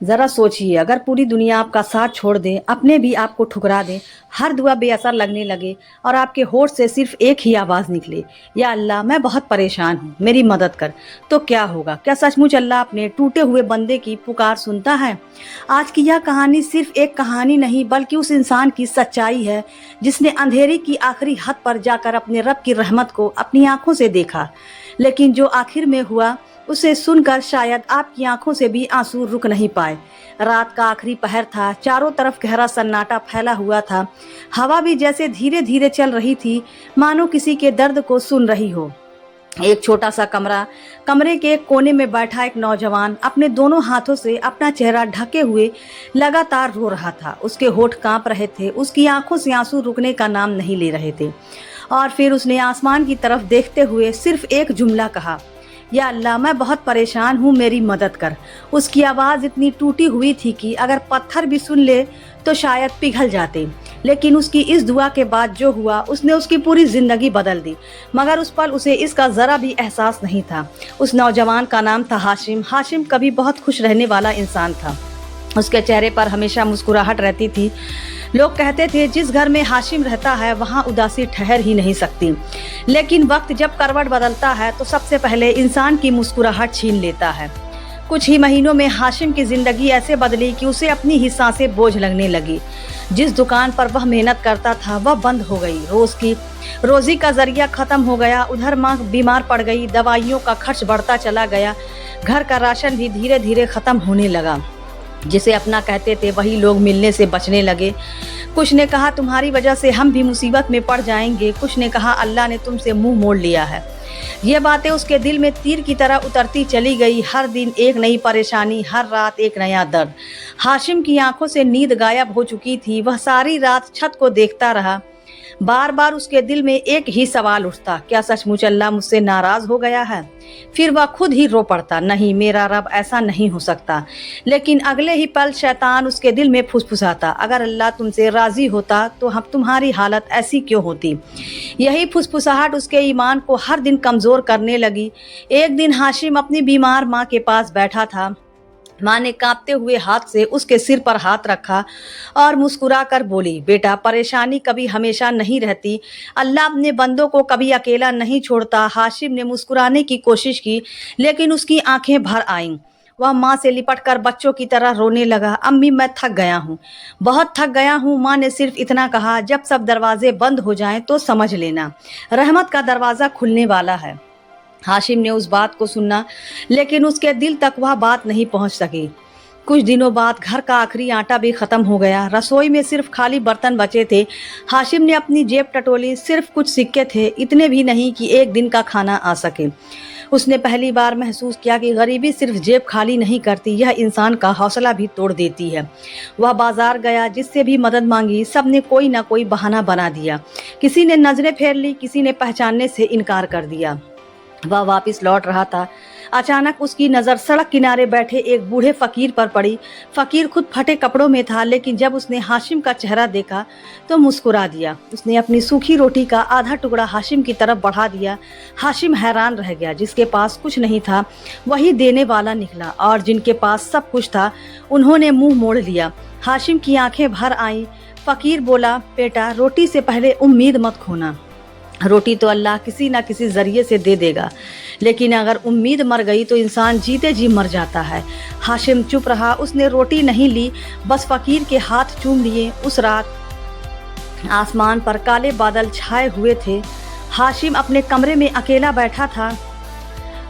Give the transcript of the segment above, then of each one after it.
ज़रा सोचिए, अगर पूरी दुनिया आपका साथ छोड़ दे, अपने भी आपको ठुकरा दें, हर दुआ बेअसर लगने लगे और आपके होठ से सिर्फ एक ही आवाज़ निकले, या अल्लाह मैं बहुत परेशान हूँ, मेरी मदद कर, तो क्या होगा? क्या सचमुच अल्लाह अपने टूटे हुए बंदे की पुकार सुनता है? आज की यह कहानी सिर्फ एक कहानी नहीं, बल्कि उस इंसान की सच्चाई है जिसने अंधेरे की आखिरी हद पर जाकर अपने रब की रहमत को अपनी आंखों से देखा, लेकिन जो आखिर में हुआ उसे सुनकर शायद आपकी आंखों से भी आंसू रुक नहीं पाए। रात का आखिरी पहर था, चारों तरफ गहरा सन्नाटा फैला हुआ था। हवा भी जैसे धीरे धीरे चल रही थी, मानो किसी के दर्द को सुन रही हो। एक छोटा सा कमरे के एक कोने में बैठा एक नौजवान अपने दोनों हाथों से अपना चेहरा ढके हुए लगातार रो रहा था। उसके होठ कांप रहे थे, उसकी आंखों से आंसू रुकने का नाम नहीं ले रहे थे। और फिर उसने आसमान की तरफ देखते हुए सिर्फ एक जुमला कहा, या अल्लाह मैं बहुत परेशान हूँ, मेरी मदद कर। उसकी आवाज़ इतनी टूटी हुई थी कि अगर पत्थर भी सुन ले तो शायद पिघल जाते। लेकिन उसकी इस दुआ के बाद जो हुआ, उसने उसकी पूरी ज़िंदगी बदल दी। मगर उस पल उसे इसका ज़रा भी एहसास नहीं था। उस नौजवान का नाम था हाशिम। हाशिम कभी बहुत खुश रहने वाला इंसान था। उसके चेहरे पर हमेशा मुस्कुराहट रहती थी। लोग कहते थे जिस घर में हाशिम रहता है वहाँ उदासी ठहर ही नहीं सकती। लेकिन वक्त जब करवट बदलता है तो सबसे पहले इंसान की मुस्कुराहट छीन लेता है। कुछ ही महीनों में हाशिम की जिंदगी ऐसे बदली कि उसे अपनी ही सांसें बोझ लगने लगी। जिस दुकान पर वह मेहनत करता था वह बंद हो गई। रोजी का जरिया खत्म हो गया। उधर माँ बीमार पड़ गई, दवाइयों का खर्च बढ़ता चला गया। घर का राशन भी धीरे धीरे खत्म होने लगा। जिसे अपना कहते थे वही लोग मिलने से बचने लगे। कुछ ने कहा तुम्हारी वजह से हम भी मुसीबत में पड़ जाएंगे। कुछ ने कहा अल्लाह ने तुमसे मुंह मोड़ लिया है। ये बातें उसके दिल में तीर की तरह उतरती चली गई। हर दिन एक नई परेशानी, हर रात एक नया दर्द। हाशिम की आंखों से नींद गायब हो चुकी थी। वह सारी रात छत को देखता रहा। बार बार उसके दिल में एक ही सवाल उठता, क्या सचमुच अल्लाह मुझसे नाराज हो गया है? फिर वह खुद ही रो पड़ता, नहीं मेरा रब ऐसा नहीं हो सकता। लेकिन अगले ही पल शैतान उसके दिल में फुसफुसाता, अगर अल्लाह तुमसे राजी होता तो हम तुम्हारी हालत ऐसी क्यों होती? यही फुसफुसाहट उसके ईमान को हर दिन कमजोर करने लगी। एक दिन हाशिम अपनी बीमार माँ के पास बैठा था। माँ ने कांपते हुए हाथ से उसके सिर पर हाथ रखा और मुस्कुराकर बोली, बेटा परेशानी कभी हमेशा नहीं रहती। अल्लाह अपने बंदों को कभी अकेला नहीं छोड़ता। हाशिम ने मुस्कुराने की कोशिश की, लेकिन उसकी आंखें भर आईं। वह माँ से लिपटकर बच्चों की तरह रोने लगा, अम्मी मैं थक गया हूँ, बहुत थक गया हूँ। माँ ने सिर्फ इतना कहा, जब सब दरवाजे बंद हो जाएं तो समझ लेना रहमत का दरवाज़ा खुलने वाला है। हाशिम ने उस बात को सुना, लेकिन उसके दिल तक वह बात नहीं पहुंच सकी। कुछ दिनों बाद घर का आखिरी आटा भी खत्म हो गया। रसोई में सिर्फ खाली बर्तन बचे थे। हाशिम ने अपनी जेब टटोली, सिर्फ कुछ सिक्के थे, इतने भी नहीं कि एक दिन का खाना आ सके। उसने पहली बार महसूस किया कि गरीबी सिर्फ जेब खाली नहीं करती, यह इंसान का हौसला भी तोड़ देती है। वह बाजार गया, जिससे भी मदद मांगी, सब ने कोई ना कोई बहाना बना दिया। किसी ने नजरें फेर ली, किसी ने पहचानने से इनकार कर दिया। वह वापस लौट रहा था, अचानक उसकी नज़र सड़क किनारे बैठे एक बूढ़े फकीर पर पड़ी। फकीर खुद फटे कपड़ों में था, लेकिन जब उसने हाशिम का चेहरा देखा तो मुस्कुरा दिया। उसने अपनी सूखी रोटी का आधा टुकड़ा हाशिम की तरफ बढ़ा दिया। हाशिम हैरान रह गया, जिसके पास कुछ नहीं था वही देने वाला निकला, और जिनके पास सब कुछ था उन्होंने मुंह मोड़ लिया। हाशिम की आंखें भर आईं। फकीर बोला, बेटा रोटी से पहले उम्मीद मत खोना। रोटी तो अल्लाह किसी ना किसी जरिए से दे देगा, लेकिन अगर उम्मीद मर गई तो इंसान जीते जी मर जाता है। हाशिम चुप रहा। उसने रोटी नहीं ली, बस फकीर के हाथ चूम लिए। उस रात आसमान पर काले बादल छाए हुए थे। हाशिम अपने कमरे में अकेला बैठा था।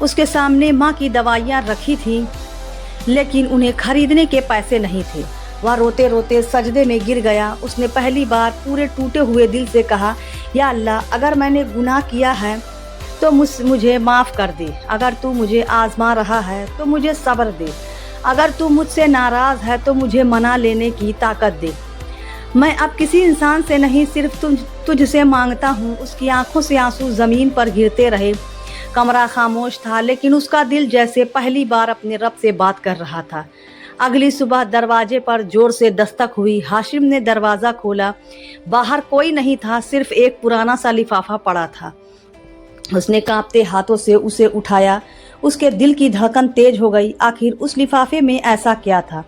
उसके सामने माँ की दवाइयाँ रखी थीं, लेकिन उन्हें खरीदने के पैसे नहीं थे। वह रोते रोते सजदे में गिर गया। उसने पहली बार पूरे टूटे हुए दिल से कहा, या अल्लाह अगर मैंने गुनाह किया है तो मुझे माफ़ कर दे। अगर तू मुझे आजमा रहा है तो मुझे सब्र दे। अगर तू मुझसे नाराज़ है तो मुझे मना लेने की ताकत दे। मैं अब किसी इंसान से नहीं, सिर्फ तुझसे मांगता हूँ। उसकी आंखों से आंसू ज़मीन पर गिरते रहे। कमरा खामोश था, लेकिन उसका दिल जैसे पहली बार अपने रब से बात कर रहा था। अगली सुबह दरवाजे पर जोर से दस्तक हुई। हाशिम ने दरवाज़ा खोला। बाहर कोई नहीं था, सिर्फ एक पुराना सा लिफाफा पड़ा था। उसने कांपते हाथों से उसे उठाया। उसके दिल की धड़कन तेज हो गई। आखिर उस लिफाफे में ऐसा क्या था?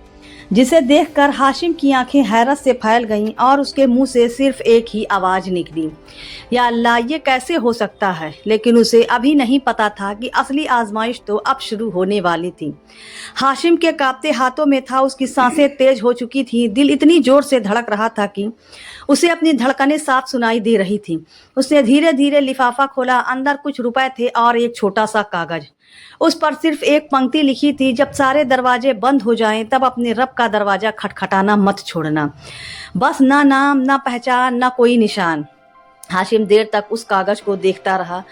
जिसे देखकर हाशिम की आंखें हैरत से फैल गईं और उसके मुंह से सिर्फ एक ही आवाज़ निकली, या अल्लाह, ये कैसे हो सकता है। लेकिन उसे अभी नहीं पता था कि असली आजमाइश तो अब शुरू होने वाली थी। हाशिम के कांपते हाथों में था, उसकी सांसें तेज हो चुकी थीं, दिल इतनी जोर से धड़क रहा था कि उसे अपनी धड़कनें साफ सुनाई दे रही थीं। उसने धीरे धीरे लिफाफा खोला, अंदर कुछ रुपए थे और एक छोटा सा कागज। उस पर सिर्फ एक पंक्ति लिखी थी, जब सारे दरवाजे बंद हो जाएं तब अपने रब का दरवाजा खटखटाना मत छोड़ना। बस ना नाम, ना पहचान, ना कोई निशान। हाशिम देर तक उस कागज को देखता रहा।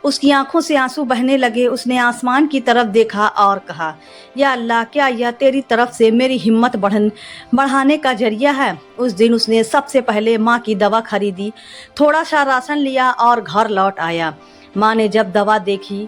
उसकी आंखों से आंसू बहने लगे। उसने आसमान की तरफ देखा और कहा, या अल्लाह, क्या यह तेरी तरफ से मेरी हिम्मत बढ़ाने का जरिया है। उस दिन उसने सबसे पहले माँ की दवा खरीदी, थोड़ा सा राशन लिया और घर लौट आया। माँ ने जब दवा देखी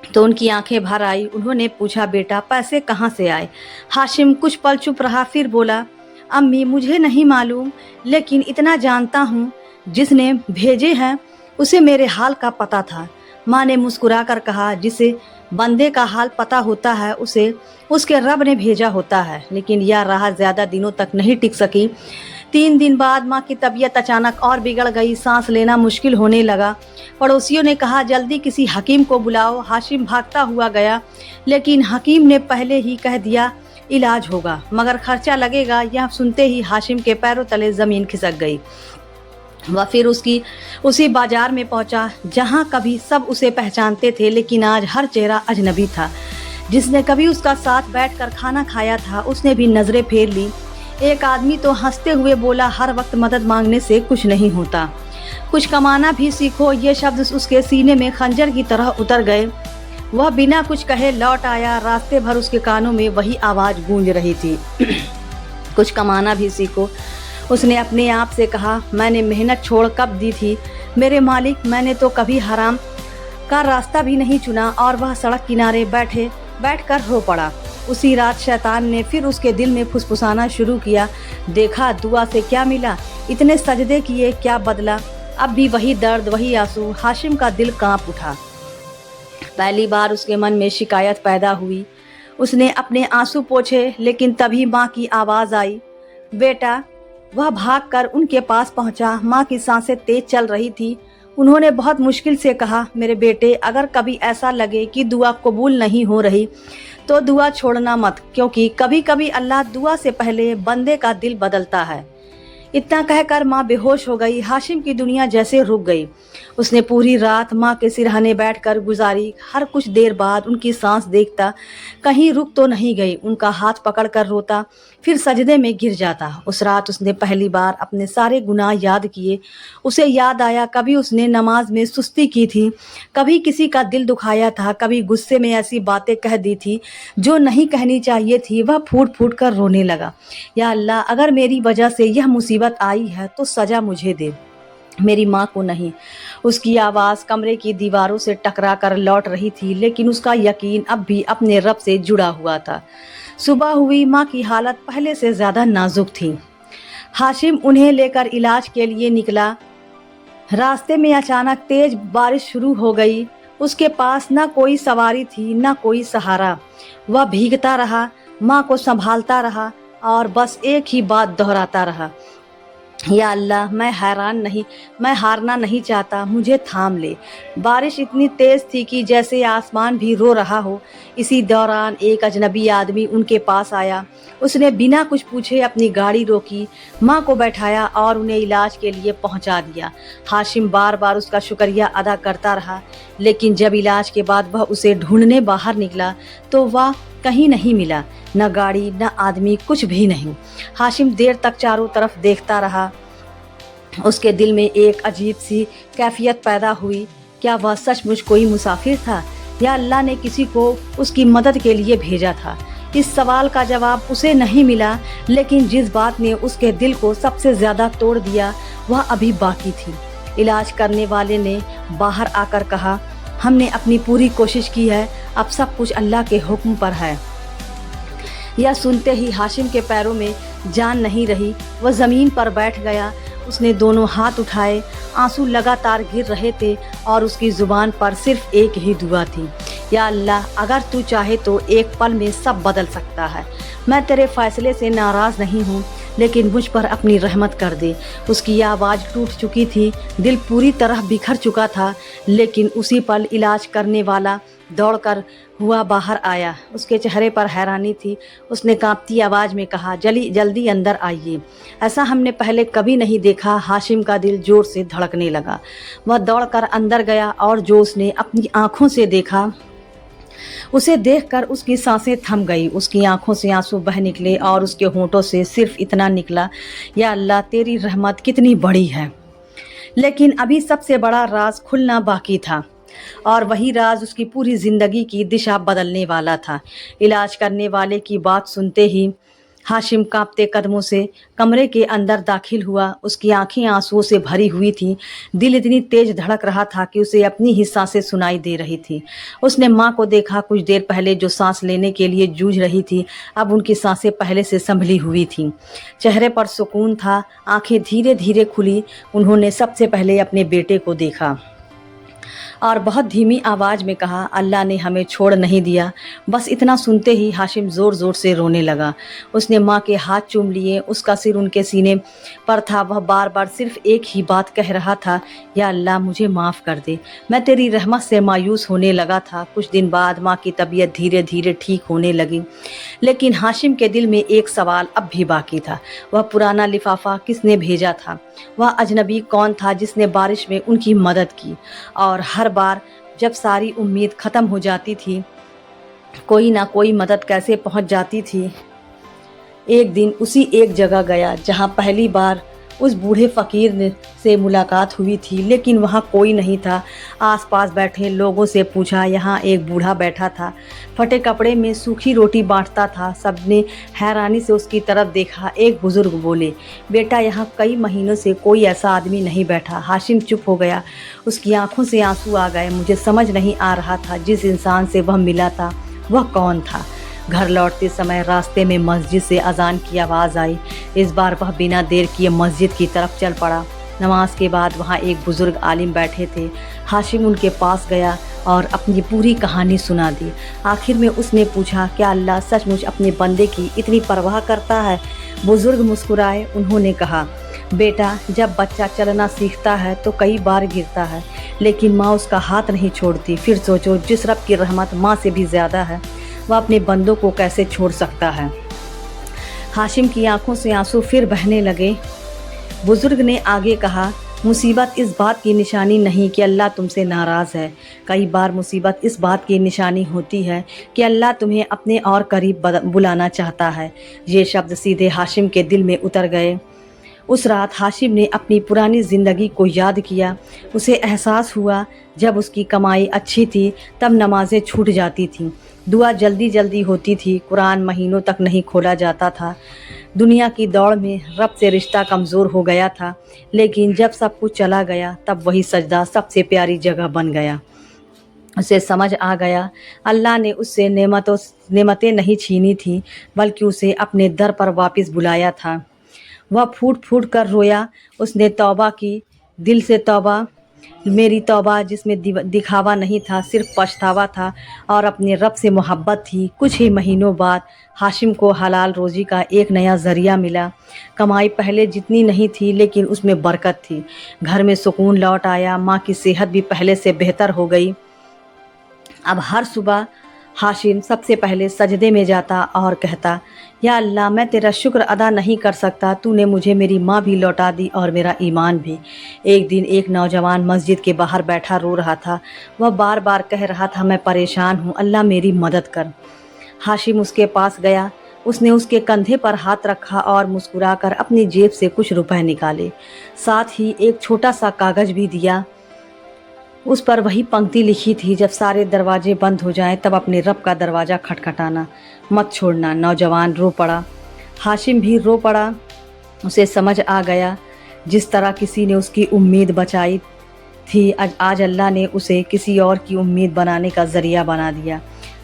तो उनकी आंखें भर आई। उन्होंने पूछा, बेटा, पैसे कहाँ से आए। हाशिम कुछ पल चुप रहा, फिर बोला, अम्मी, मुझे नहीं मालूम, लेकिन इतना जानता हूँ, जिसने भेजे हैं उसे मेरे हाल का पता था। माँ ने मुस्कुरा कर कहा, जिसे बंदे का हाल पता होता है उसे उसके रब ने भेजा होता है। लेकिन यह राह ज़्यादा दिनों तक नहीं टिक सकी। 3 दिन बाद माँ की तबीयत अचानक और बिगड़ गई। सांस लेना मुश्किल होने लगा। पड़ोसियों ने कहा, जल्दी किसी हकीम को बुलाओ। हाशिम भागता हुआ गया, लेकिन हकीम ने पहले ही कह दिया, इलाज होगा, मगर खर्चा लगेगा। यह सुनते ही हाशिम के पैरों तले ज़मीन खिसक गई। वह फिर उसी बाजार में पहुंचा जहां कभी सब उसे पहचानते थे, लेकिन आज हर चेहरा अजनबी था। जिसने कभी उसका साथ बैठकर खाना खाया था, उसने भी नजरें फेर ली। एक आदमी तो हंसते हुए बोला, हर वक्त मदद मांगने से कुछ नहीं होता, कुछ कमाना भी सीखो। ये शब्द उसके सीने में खंजर की तरह उतर गए। वह बिना कुछ कहे लौट आया। रास्ते भर उसके कानों में वही आवाज़ गूंज रही थी, कुछ कमाना भी सीखो। उसने अपने आप से कहा, मैंने मेहनत छोड़ कब दी थी मेरे मालिक। मैंने तो कभी हराम का रास्ता भी नहीं चुना। और वह सड़क किनारे बैठकर रो पड़ा। उसी रात शैतान ने फिर उसके दिल में फुसफुसाना शुरू किया, देखा दुआ से क्या मिला, इतने सजदे किए क्या बदला। अब भी वही दर्द, वही आंसू। हाशिम का दिल कांप उठा। पहली बार उसके मन में शिकायत पैदा हुई। उसने अपने आंसू पोंछे, लेकिन तभी माँ की आवाज़ आई, बेटा। वह भागकर उनके पास पहुंचा। माँ की सांसें तेज चल रही थी। उन्होंने बहुत मुश्किल से कहा, मेरे बेटे, अगर कभी ऐसा लगे कि दुआ कबूल नहीं हो रही तो दुआ छोड़ना मत, क्योंकि कभी कभी अल्लाह दुआ से पहले बंदे का दिल बदलता है। इतना कहकर माँ बेहोश हो गई। हाशिम की दुनिया जैसे रुक गई। उसने पूरी रात माँ के सिरहाने बैठकर गुजारी। हर कुछ देर बाद उनकी सांस देखता, कहीं रुक तो नहीं गई। उनका हाथ पकड़कर रोता, फिर सजदे में गिर जाता। उस रात उसने पहली बार अपने सारे गुनाह याद किए। उसे याद आया, कभी उसने नमाज में सुस्ती की थी, कभी किसी का दिल दुखाया था, कभी गुस्से में ऐसी बातें कह दी थी जो नहीं कहनी चाहिए थी। वह फूट फूट कर रोने लगा, या अल्लाह, अगर मेरी वजह से यह मुसीबत आई है तो सजा मुझे दे, मेरी माँ को नहीं। उसकी आवाज़ कमरे की दीवारों से टकरा कर लौट रही थी, लेकिन उसका यकीन अब भी अपने रब से जुड़ा हुआ था। सुबह हुई। माँ की हालत पहले से ज़्यादा नाजुक थी। हाशिम उन्हें लेकर इलाज के लिए निकला। रास्ते में अचानक तेज बारिश शुरू हो गई। उसके पास ना कोई सवारी थी, ना कोई सहारा। वह भीगता रहा, माँ को संभालता रहा और बस एक ही बात दोहराता रहा, या अल्लाह, मैं हारना नहीं चाहता, मुझे थाम ले। बारिश इतनी तेज थी कि जैसे आसमान भी रो रहा हो। इसी दौरान एक अजनबी आदमी उनके पास आया। उसने बिना कुछ पूछे अपनी गाड़ी रोकी, माँ को बैठाया और उन्हें इलाज के लिए पहुंचा दिया। हाशिम बार बार उसका शुक्रिया अदा करता रहा, लेकिन जब इलाज के बाद वह उसे ढूंढने बाहर निकला तो वह कहीं नहीं मिला। न गाड़ी, न आदमी, कुछ भी नहीं। हाशिम देर तक चारों तरफ देखता रहा। उसके दिल में एक अजीब सी कैफियत पैदा हुई। क्या वह सचमुच कोई मुसाफिर था, या अल्लाह ने किसी को उसकी मदद के लिए भेजा था? इस सवाल का जवाब उसे नहीं मिला, लेकिन जिस बात ने उसके दिल को सबसे ज़्यादा तोड़ दिया वह अभी बाकी थी। इलाज करने वाले ने बाहर आकर कहा, हमने अपनी पूरी कोशिश की है, अब सब कुछ अल्लाह के हुक्म पर है। यह सुनते ही हाशिम के पैरों में जान नहीं रही। वह ज़मीन पर बैठ गया। उसने दोनों हाथ उठाए, आंसू लगातार गिर रहे थे और उसकी ज़ुबान पर सिर्फ एक ही दुआ थी, या अल्लाह, अगर तू चाहे तो एक पल में सब बदल सकता है। मैं तेरे फैसले से नाराज़ नहीं हूँ, लेकिन मुझ पर अपनी रहमत कर दे। उसकी आवाज़ टूट चुकी थी, दिल पूरी तरह बिखर चुका था, लेकिन उसी पल इलाज करने वाला दौड़कर हुआ बाहर आया। उसके चेहरे पर हैरानी थी। उसने कांपती आवाज़ में कहा, जल्दी अंदर आइए। ऐसा हमने पहले कभी नहीं देखा। हाशिम का दिल जोर से धड़कने लगा। वह दौड़कर अंदर गया और जो उसने अपनी आंखों से देखा, उसे देखकर उसकी सांसें थम गई। उसकी आंखों से आंसू बह निकले और उसके होंठों से सिर्फ इतना निकला, या अल्लाह तेरी रहमत कितनी बड़ी है। लेकिन अभी सबसे बड़ा राज खुलना बाकी था, और वही राज उसकी पूरी जिंदगी की दिशा बदलने वाला था। इलाज करने वाले की बात सुनते ही हाशिम कांपते कदमों से कमरे के अंदर दाखिल हुआ। उसकी आंखें आंसुओं से भरी हुई थी। दिल इतनी तेज धड़क रहा था कि उसे अपनी ही सांसें सुनाई दे रही थी। उसने माँ को देखा, कुछ देर पहले जो सांस लेने के लिए जूझ रही थी, अब उनकी सांसें पहले से संभली हुई थीं। चेहरे पर सुकून था, आंखें धीरे धीरे खुली। उन्होंने सबसे पहले अपने बेटे को देखा और बहुत धीमी आवाज़ में कहा, अल्लाह ने हमें छोड़ नहीं दिया। बस इतना सुनते ही हाशिम ज़ोर ज़ोर से रोने लगा। उसने माँ के हाथ चूम लिए। उसका सिर उनके सीने पर था। वह बार बार सिर्फ एक ही बात कह रहा था, या अल्लाह मुझे माफ़ कर दे, मैं तेरी रहमत से मायूस होने लगा था। कुछ दिन बाद माँ की तबीयत धीरे धीरे ठीक होने लगी, लेकिन हाशिम के दिल में एक सवाल अब भी बाकी था। वह पुराना लिफाफा किसने भेजा था? वह अजनबी कौन था जिसने बारिश में उनकी मदद की? और हर बार जब सारी उम्मीद ख़त्म हो जाती थी, कोई ना कोई मदद कैसे पहुंच जाती थी। एक दिन उसी एक जगह गया जहां पहली बार उस बूढ़े फ़कीर से मुलाकात हुई थी, लेकिन वहाँ कोई नहीं था। आसपास बैठे लोगों से पूछा, यहाँ एक बूढ़ा बैठा था, फटे कपड़े में सूखी रोटी बांटता था। सबने हैरानी से उसकी तरफ देखा। एक बुज़ुर्ग बोले, बेटा यहाँ कई महीनों से कोई ऐसा आदमी नहीं बैठा। हाशिम चुप हो गया। उसकी आंखों से आंसू आ गए। मुझे समझ नहीं आ रहा था जिस इंसान से वह मिला था वह कौन था। घर लौटते समय रास्ते में मस्जिद से अजान की आवाज़ आई। इस बार वह बिना देर किए मस्जिद की तरफ चल पड़ा। नमाज के बाद वहाँ एक बुज़ुर्ग आलिम बैठे थे। हाशिम उनके पास गया और अपनी पूरी कहानी सुना दी। आखिर में उसने पूछा, क्या अल्लाह सचमुच अपने बंदे की इतनी परवाह करता है? बुज़ुर्ग मुस्कुराए। उन्होंने कहा, बेटा जब बच्चा चलना सीखता है तो कई बार गिरता है, लेकिन माँ उसका हाथ नहीं छोड़ती। फिर सोचो, जिस रब की रहमत माँ से भी ज़्यादा है, वह अपने बंदों को कैसे छोड़ सकता है। हाशिम की आंखों से आंसू फिर बहने लगे। बुजुर्ग ने आगे कहा, मुसीबत इस बात की निशानी नहीं कि अल्लाह तुमसे नाराज़ है। कई बार मुसीबत इस बात की निशानी होती है कि अल्लाह तुम्हें अपने और करीब बुलाना चाहता है। ये शब्द सीधे हाशिम के दिल में उतर गए। उस रात हाशिम ने अपनी पुरानी ज़िंदगी को याद किया। उसे एहसास हुआ, जब उसकी कमाई अच्छी थी तब नमाज़ें छूट जाती थीं, दुआ जल्दी जल्दी होती थी, कुरान महीनों तक नहीं खोला जाता था। दुनिया की दौड़ में रब से रिश्ता कमज़ोर हो गया था। लेकिन जब सब कुछ चला गया तब वही सजदा सबसे प्यारी जगह बन गया। उसे समझ आ गया, अल्लाह ने उससे नेमतें नहीं छीनी थी, बल्कि उसे अपने दर पर वापस बुलाया था। वह फूट फूट कर रोया। उसने तौबा की, दिल से तौबा, मेरी तौबा, जिसमें दिखावा नहीं था, सिर्फ पछतावा था और अपने रब से मोहब्बत थी। कुछ ही महीनों बाद हाशिम को हलाल रोज़ी का एक नया ज़रिया मिला। कमाई पहले जितनी नहीं थी, लेकिन उसमें बरकत थी। घर में सुकून लौट आया। माँ की सेहत भी पहले से बेहतर हो गई। अब हर सुबह हाशिम सबसे पहले सजदे में जाता और कहता, या अल्लाह मैं तेरा शुक्र अदा नहीं कर सकता, तूने मुझे मेरी माँ भी लौटा दी और मेरा ईमान भी। एक दिन एक नौजवान मस्जिद के बाहर बैठा रो रहा था। वह बार बार कह रहा था, मैं परेशान हूँ, अल्लाह मेरी मदद कर। हाशिम उसके पास गया। उसने उसके कंधे पर हाथ रखा और मुस्कुराकर अपनी जेब से कुछ रुपए निकाले। साथ ही एक छोटा सा कागज़ भी दिया। उस पर वही पंक्ति लिखी थी, जब सारे दरवाजे बंद हो जाएं तब अपने रब का दरवाज़ा खटखटाना, मत छोड़ना। नौजवान रो पड़ा। हाशिम भी रो पड़ा। उसे समझ आ गया, जिस तरह किसी ने उसकी उम्मीद बचाई थी, आज अल्लाह ने उसे किसी और की उम्मीद बनाने का ज़रिया बना दिया।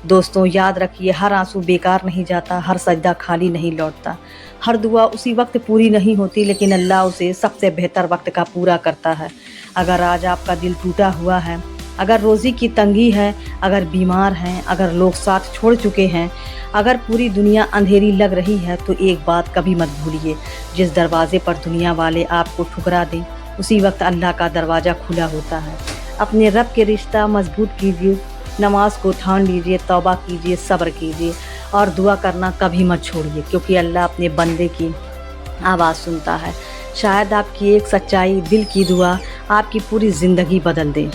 दोस्तों, याद रखिए, हर आंसू बेकार नहीं जाता, हर सजदा खाली नहीं लौटता, हर दुआ उसी वक्त पूरी नहीं होती, लेकिन अल्लाह उसे सबसे बेहतर वक्त का पूरा करता है। अगर आज आपका दिल टूटा हुआ है अगर रोज़ी की तंगी है, अगर बीमार हैं, अगर लोग साथ छोड़ चुके हैं, अगर पूरी दुनिया अंधेरी लग रही है, तो एक बात कभी मत भूलिए, जिस दरवाजे पर दुनिया वाले आपको ठुकरा दें, उसी वक्त अल्लाह का दरवाज़ा खुला होता है। अपने रब के रिश्ता मजबूत कीजिए, नमाज को ठान लीजिए, तौबा कीजिए, सब्र कीजिए और दुआ करना कभी मत छोड़िए, क्योंकि अल्लाह अपने बंदे की आवाज़ सुनता है। शायद आपकी एक सच्चाई दिल की दुआ आपकी पूरी ज़िंदगी बदल दे।